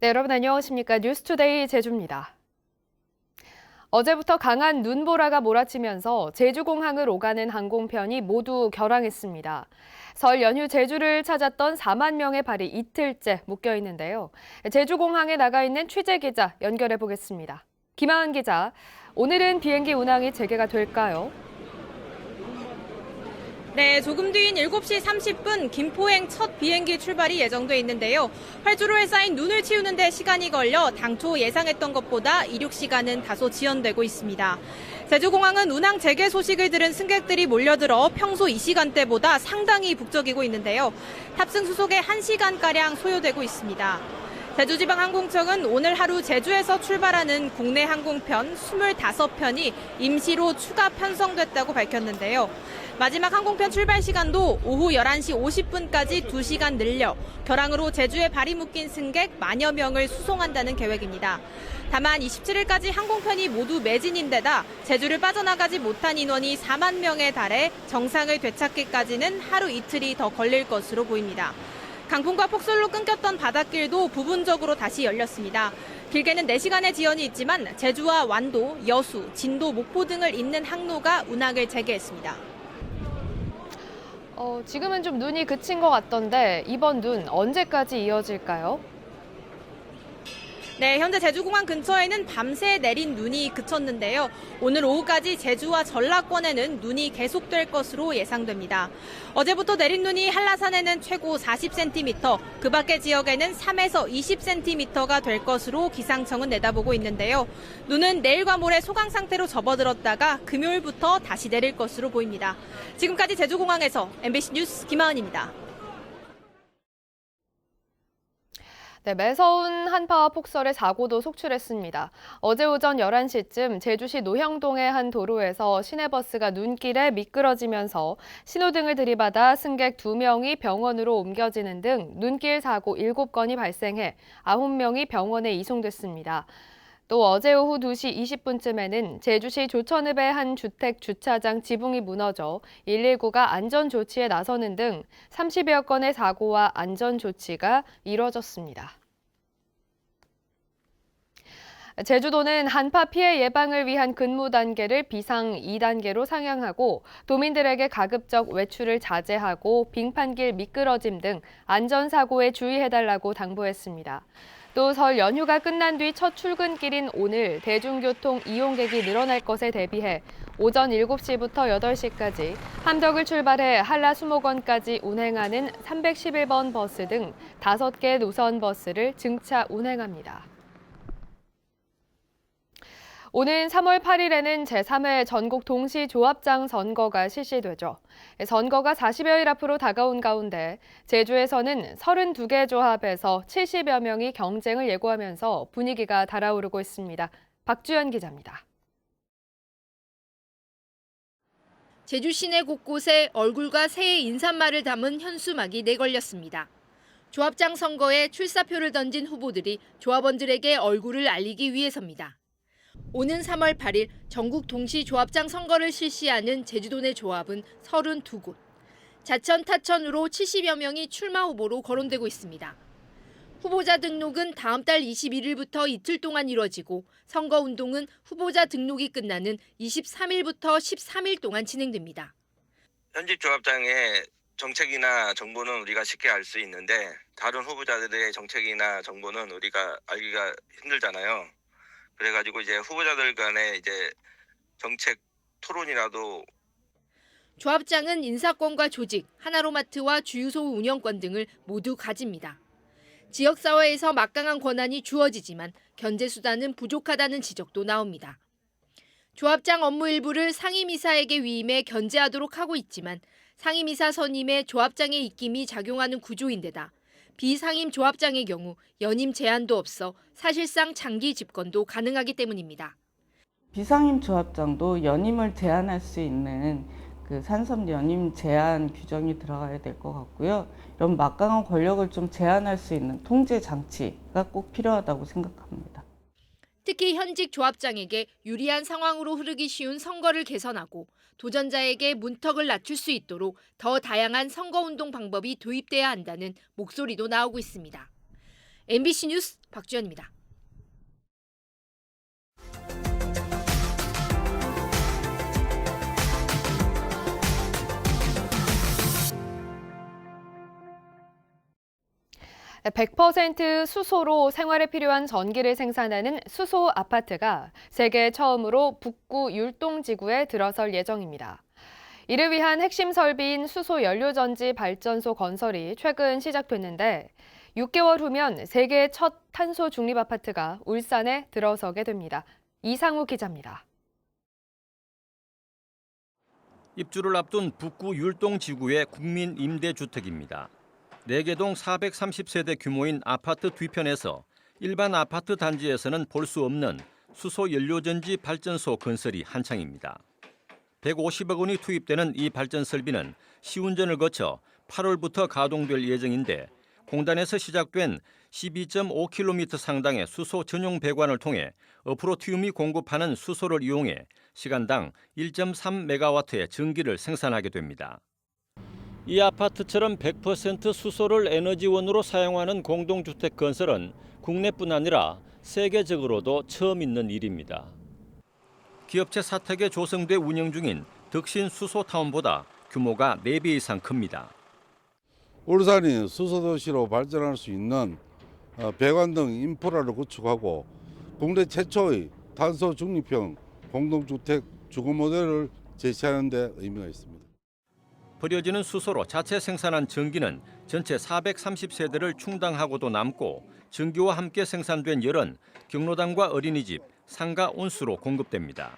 네, 여러분 안녕하십니까? 뉴스투데이 제주입니다. 어제부터 강한 눈보라가 몰아치면서 제주공항을 오가는 항공편이 모두 결항했습니다. 설 연휴 제주를 찾았던 4만 명의 발이 이틀째 묶여 있는데요. 제주공항에 나가 있는 취재 기자 연결해 보겠습니다. 김하은 기자, 오늘은 비행기 운항이 재개가 될까요? 네, 조금 뒤인 7시 30분 김포행 첫 비행기 출발이 예정돼 있는데요. 활주로에 쌓인 눈을 치우는 데 시간이 걸려 당초 예상했던 것보다 이륙 시간은 다소 지연되고 있습니다. 제주공항은 운항 재개 소식을 들은 승객들이 몰려들어 평소 이 시간대보다 상당히 북적이고 있는데요. 탑승 수속에 1시간가량 소요되고 있습니다. 제주지방항공청은 오늘 하루 제주에서 출발하는 국내 항공편 25편이 임시로 추가 편성됐다고 밝혔는데요. 마지막 항공편 출발 시간도 오후 11시 50분까지 2시간 늘려 결항으로 제주에 발이 묶인 승객 만여 명을 수송한다는 계획입니다. 다만 27일까지 항공편이 모두 매진인데다 제주를 빠져나가지 못한 인원이 4만 명에 달해 정상을 되찾기까지는 하루 이틀이 더 걸릴 것으로 보입니다. 강풍과 폭설로 끊겼던 바닷길도 부분적으로 다시 열렸습니다. 길게는 4시간의 지연이 있지만 제주와 완도, 여수, 진도, 목포 등을 잇는 항로가 운항을 재개했습니다. 지금은 좀 눈이 그친 것 같던데 이번 눈 언제까지 이어질까요? 네, 현재 제주공항 근처에는 밤새 내린 눈이 그쳤는데요. 오늘 오후까지 제주와 전라권에는 눈이 계속될 것으로 예상됩니다. 어제부터 내린 눈이 한라산에는 최고 40cm, 그 밖의 지역에는 3에서 20cm가 될 것으로 기상청은 내다보고 있는데요. 눈은 내일과 모레 소강 상태로 접어들었다가 금요일부터 다시 내릴 것으로 보입니다. 지금까지 제주공항에서 MBC 뉴스 김하은입니다. 네, 매서운 한파와 폭설에 사고도 속출했습니다. 어제 오전 11시쯤 제주시 노형동의 한 도로에서 시내버스가 눈길에 미끄러지면서 신호등을 들이받아 승객 2명이 병원으로 옮겨지는 등 눈길 사고 7건이 발생해 9명이 병원에 이송됐습니다. 또 어제 오후 2시 20분쯤에는 제주시 조천읍의 한 주택 주차장 지붕이 무너져 119가 안전 조치에 나서는 등 30여 건의 사고와 안전 조치가 이뤄졌습니다. 제주도는 한파 피해 예방을 위한 근무 단계를 비상 2단계로 상향하고 도민들에게 가급적 외출을 자제하고 빙판길 미끄러짐 등 안전사고에 주의해달라고 당부했습니다. 또 설 연휴가 끝난 뒤 첫 출근길인 오늘 대중교통 이용객이 늘어날 것에 대비해 오전 7시부터 8시까지 함덕을 출발해 한라수목원까지 운행하는 311번 버스 등 5개 노선 버스를 증차 운행합니다. 오는 3월 8일에는 제3회 전국 동시조합장 선거가 실시되죠. 선거가 40여일 앞으로 다가온 가운데 제주에서는 32개 조합에서 70여 명이 경쟁을 예고하면서 분위기가 달아오르고 있습니다. 박주연 기자입니다. 제주 시내 곳곳에 얼굴과 새해 인사말을 담은 현수막이 내걸렸습니다. 조합장 선거에 출사표를 던진 후보들이 조합원들에게 얼굴을 알리기 위해서입니다. 오는 3월 8일 전국 동시조합장 선거를 실시하는 제주도 내 조합은 32곳. 자천, 타천으로 70여 명이 출마 후보로 거론되고 있습니다. 후보자 등록은 다음 달 21일부터 이틀 동안 이뤄지고 선거운동은 후보자 등록이 끝나는 23일부터 13일 동안 진행됩니다. 현직 조합장의 정책이나 정보는 우리가 쉽게 알 수 있는데 다른 후보자들의 정책이나 정보는 우리가 알기가 힘들잖아요. 그래가지고 이제 후보자들 간의 이제 정책 토론이라도. 조합장은 인사권과 조직, 하나로마트와 주유소 운영권 등을 모두 가집니다. 지역사회에서 막강한 권한이 주어지지만 견제 수단은 부족하다는 지적도 나옵니다. 조합장 업무 일부를 상임이사에게 위임해 견제하도록 하고 있지만 상임이사 선임에 조합장의 입김이 작용하는 구조인데다 비상임 조합장의 경우 연임 제한도 없어 사실상 장기 집권도 가능하기 때문입니다. 비상임 조합장도 연임을 제한할 수 있는 그 산섭 연임 제한 규정이 들어가야 될 것 같고요. 이런 막강한 권력을 좀 제한할 수 있는 통제 장치가 꼭 필요하다고 생각합니다. 특히 현직 조합장에게 유리한 상황으로 흐르기 쉬운 선거를 개선하고 도전자에게 문턱을 낮출 수 있도록 더 다양한 선거운동 방법이 도입돼야 한다는 목소리도 나오고 있습니다. MBC 뉴스 박주연입니다. (100%) 수소로 생활에 필요한 전기를 생산하는 수소 아파트가 세계 처음으로 북구 율동지구에 들어설 예정입니다. 이를 위한 핵심 설비인 수소 연료전지 발전소 건설이 최근 시작됐는데 6개월 후면 세계 첫 탄소 중립 아파트가 울산에 들어서게 됩니다. 이상우 기자입니다. 입주를 앞둔 북구 율동지구의 국민 임대주택입니다. 4개 동 430세대 규모인 아파트 뒤편에서 일반 아파트 단지에서는 볼 수 없는 수소 연료전지 발전소 건설이 한창입니다. 150억 원이 투입되는 이 발전 설비는 시운전을 거쳐 8월부터 가동될 예정인데 공단에서 시작된 12.5km 상당의 수소 전용 배관을 통해 어프로티움이 공급하는 수소를 이용해 시간당 1.3메가와트의 전기를 생산하게 됩니다. 이 아파트처럼 100% 수소를 에너지원으로 사용하는 공동주택 건설은 국내뿐 아니라 세계적으로도 처음 있는 일입니다. 기업체 사택에 조성돼 운영 중인 덕신 수소타운보다 규모가 4배 이상 큽니다. 울산이 수소도시로 발전할 수 있는 배관 등 인프라를 구축하고 국내 최초의 탄소 중립형 공동주택 주거 모델을 제시하는 데 의미가 있습니다. 버려지는 수소로 자체 생산한 전기는 전체 430세대를 충당하고도 남고 전기와 함께 생산된 열은 경로당과 어린이집, 상가 온수로 공급됩니다.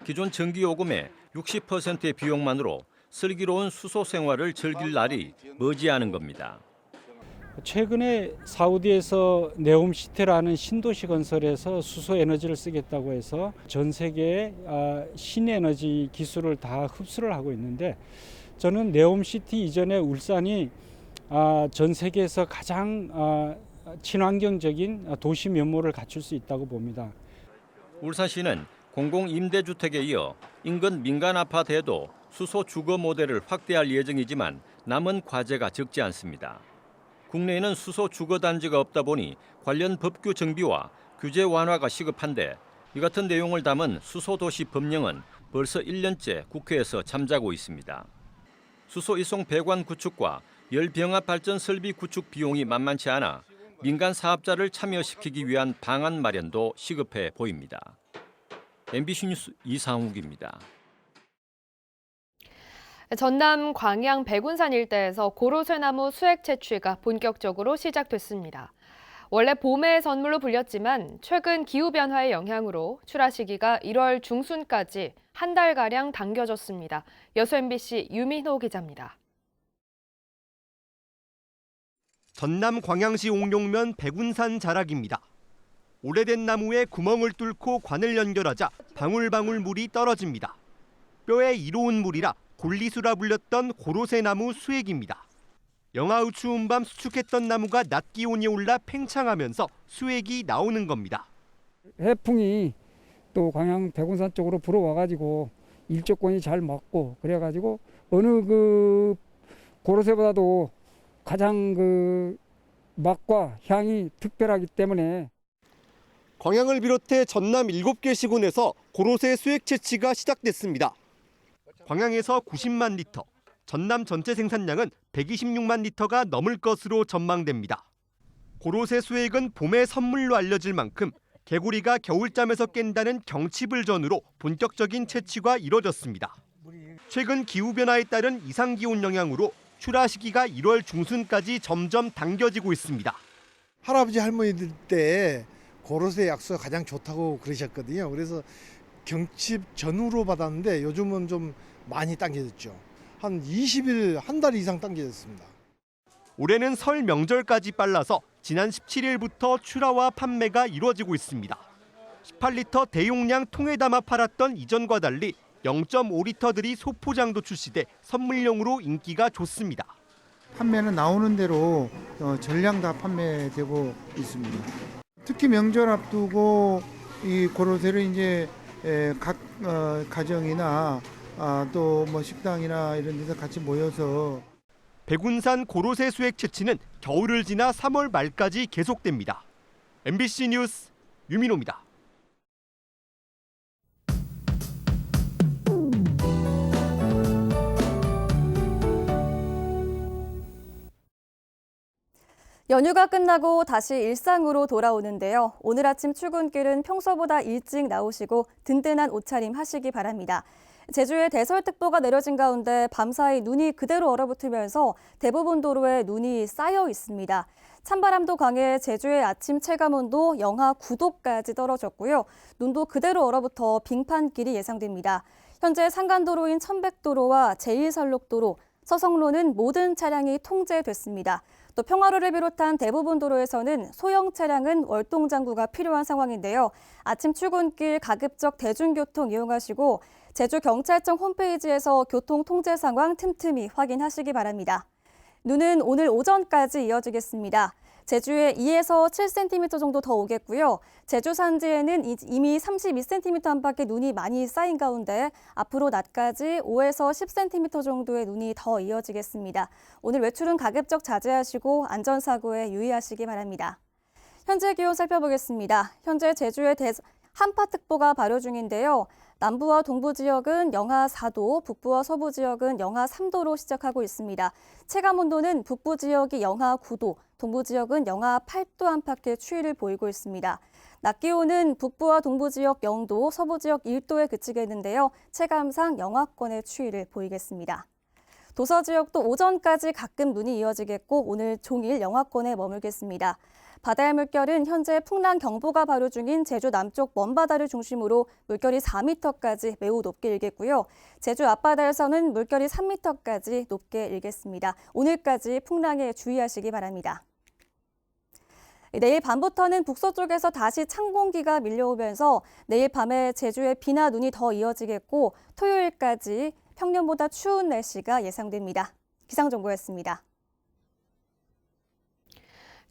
기존 전기요금의 60%의 비용만으로 슬기로운 수소 생활을 즐길 날이 머지않은 겁니다. 최근에 사우디에서 네옴시티라는 신도시 건설에서 수소 에너지를 쓰겠다고 해서 전 세계의 신에너지 기술을 다 흡수를 하고 있는데 저는 네옴시티 이전에 울산이 전 세계에서 가장 친환경적인 도시 면모를 갖출 수 있다고 봅니다. 울산시는 공공임대주택에 이어 인근 민간 아파트에도 수소 주거 모델을 확대할 예정이지만 남은 과제가 적지 않습니다. 국내에는 수소 주거 단지가 없다 보니 관련 법규 정비와 규제 완화가 시급한데 이 같은 내용을 담은 수소도시 법령은 벌써 1년째 국회에서 잠자고 있습니다. 수소 이송 배관 구축과 열병합 발전 설비 구축 비용이 만만치 않아 민간 사업자를 참여시키기 위한 방안 마련도 시급해 보입니다. MBC 뉴스 이상욱입니다. 전남 광양 백운산 일대에서 고로쇠나무 수액 채취가 본격적으로 시작됐습니다. 원래 봄의 선물로 불렸지만 최근 기후변화의 영향으로 출하 시기가 1월 중순까지 한 달가량 당겨졌습니다. 여수 MBC 유민호 기자입니다. 전남 광양시 옥룡면 백운산 자락입니다. 오래된 나무에 구멍을 뚫고 관을 연결하자 방울방울 물이 떨어집니다. 뼈에 이로운 물이라 골리수라 불렸던 고로쇠나무 수액입니다. 영하 후 추운 밤 수축했던 나무가 낮 기온이 올라 팽창하면서 수액이 나오는 겁니다. 해풍이 또 광양 백운산 쪽으로 불어와가지고 일조권이 잘 맞고 그래가지고 어느 그 고로쇠보다도 가장 그 맛과 향이 특별하기 때문에 광양을 비롯해 전남 7개 시군에서 고로쇠 수액 채취가 시작됐습니다. 광양에서 90만 리터, 전남 전체 생산량은 126만 리터가 넘을 것으로 전망됩니다. 고로쇠 수액은 봄의 선물로 알려질 만큼 개구리가 겨울잠에서 깬다는 경칩을 전후로 본격적인 채취가 이뤄졌습니다. 최근 기후변화에 따른 이상기온 영향으로 출하 시기가 1월 중순까지 점점 당겨지고 있습니다. 할아버지 할머니들 때 고로쇠 약수가 가장 좋다고 그러셨거든요. 그래서 경칩 전후로 받았는데 요즘은 좀 많이 당겨졌죠. 한 20일, 한 달 이상 당겨졌습니다. 올해는 설 명절까지 빨라서 지난 17일부터 출하와 판매가 이루어지고 있습니다. 18리터 대용량 통에 담아 팔았던 이전과 달리 0.5리터들이 소포장도 출시돼 선물용으로 인기가 좋습니다. 판매는 나오는 대로 전량 다 판매되고 있습니다. 특히 명절 앞두고 이 고로쇠를 이제 각 가정이나 또 뭐 식당이나 이런 데서 같이 모여서 백운산 고로쇠 수액 채취는 겨울을 지나 3월 말까지 계속됩니다. MBC 뉴스 유민호입니다. 연휴가 끝나고 다시 일상으로 돌아오는데요. 오늘 아침 출근길은 평소보다 일찍 나오시고 든든한 옷차림 하시기 바랍니다. 제주에 대설특보가 내려진 가운데 밤사이 눈이 그대로 얼어붙으면서 대부분 도로에 눈이 쌓여 있습니다. 찬바람도 강해 제주의 아침 체감온도 영하 9도까지 떨어졌고요. 눈도 그대로 얼어붙어 빙판길이 예상됩니다. 현재 상간도로인 천백도로와 제1선록도로, 서성로는 모든 차량이 통제됐습니다. 또 평화로를 비롯한 대부분 도로에서는 소형 차량은 월동장구가 필요한 상황인데요. 아침 출근길 가급적 대중교통 이용하시고 제주경찰청 홈페이지에서 교통 통제 상황 틈틈이 확인하시기 바랍니다. 눈은 오늘 오전까지 이어지겠습니다. 제주에 2에서 7cm 정도 더 오겠고요. 제주 산지에는 이미 32cm 안팎의 눈이 많이 쌓인 가운데 앞으로 낮까지 5에서 10cm 정도의 눈이 더 이어지겠습니다. 오늘 외출은 가급적 자제하시고 안전사고에 유의하시기 바랍니다. 현재 기온 살펴보겠습니다. 현재 제주에 한파특보가 발효 중인데요. 남부와 동부 지역은 영하 4도, 북부와 서부 지역은 영하 3도로 시작하고 있습니다. 체감온도는 북부 지역이 영하 9도, 동부 지역은 영하 8도 안팎의 추위를 보이고 있습니다. 낮 기온은 북부와 동부 지역 0도, 서부 지역 1도에 그치겠는데요. 체감상 영하권의 추위를 보이겠습니다. 도서 지역도 오전까지 가끔 눈이 이어지겠고 오늘 종일 영하권에 머물겠습니다. 바다의 물결은 현재 풍랑경보가 발효 중인 제주 남쪽 먼바다를 중심으로 물결이 4m까지 매우 높게 일겠고요. 제주 앞바다에서는 물결이 3m까지 높게 일겠습니다. 오늘까지 풍랑에 주의하시기 바랍니다. 내일 밤부터는 북서쪽에서 다시 찬 공기가 밀려오면서 내일 밤에 제주에 비나 눈이 더 이어지겠고 토요일까지 평년보다 추운 날씨가 예상됩니다. 기상정보였습니다.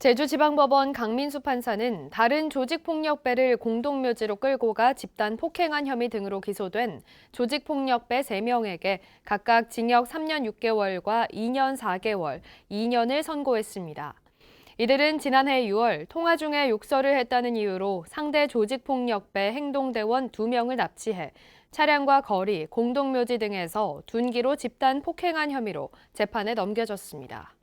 제주지방법원 강민수 판사는 다른 조직폭력배를 공동묘지로 끌고 가 집단 폭행한 혐의 등으로 기소된 조직폭력배 3명에게 각각 징역 3년 6개월과 2년 4개월, 2년을 선고했습니다. 이들은 지난해 6월 통화 중에 욕설을 했다는 이유로 상대 조직폭력배 행동대원 2명을 납치해 차량과 거리, 공동묘지 등에서 둔기로 집단 폭행한 혐의로 재판에 넘겨졌습니다.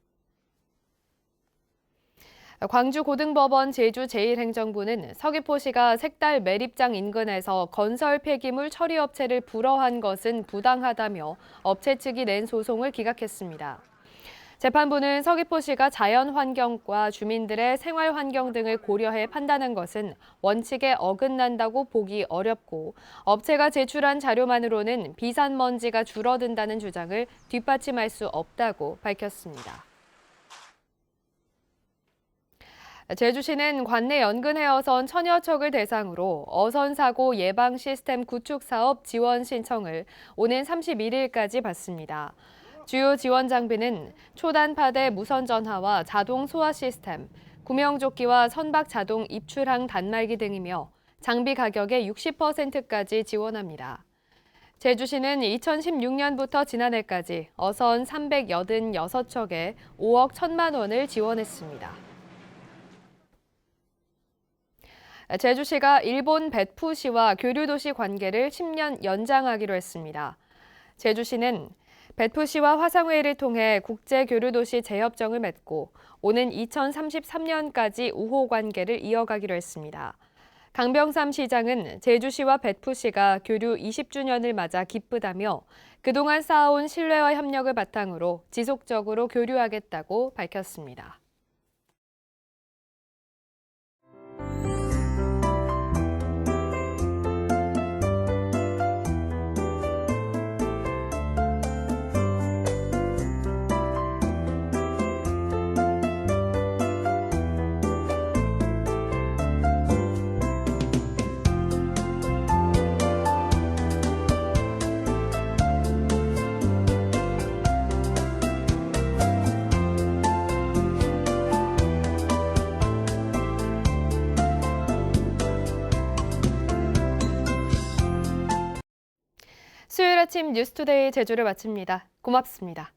광주고등법원 제주 제1행정부는 서귀포시가 색달 매립장 인근에서 건설 폐기물 처리업체를 불허한 것은 부당하다며 업체 측이 낸 소송을 기각했습니다. 재판부는 서귀포시가 자연환경과 주민들의 생활환경 등을 고려해 판단한 것은 원칙에 어긋난다고 보기 어렵고 업체가 제출한 자료만으로는 비산먼지가 줄어든다는 주장을 뒷받침할 수 없다고 밝혔습니다. 제주시는 관내 연근 헤어선 천여 척을 대상으로 어선 사고 예방 시스템 구축 사업 지원 신청을 오는 31일까지 받습니다. 주요 지원 장비는 초단파대 무선 전화와 자동 소화 시스템, 구명조끼와 선박 자동 입출항 단말기 등이며 장비 가격의 60%까지 지원합니다. 제주시는 2016년부터 지난해까지 어선 386척에 5억 1천만 원을 지원했습니다. 제주시가 일본 벳푸시와 교류도시 관계를 10년 연장하기로 했습니다. 제주시는 벳푸시와 화상회의를 통해 국제교류도시 재협정을 맺고 오는 2033년까지 우호 관계를 이어가기로 했습니다. 강병삼 시장은 제주시와 벳푸시가 교류 20주년을 맞아 기쁘다며 그동안 쌓아온 신뢰와 협력을 바탕으로 지속적으로 교류하겠다고 밝혔습니다. 수요일 아침 뉴스투데이 제주를 마칩니다. 고맙습니다.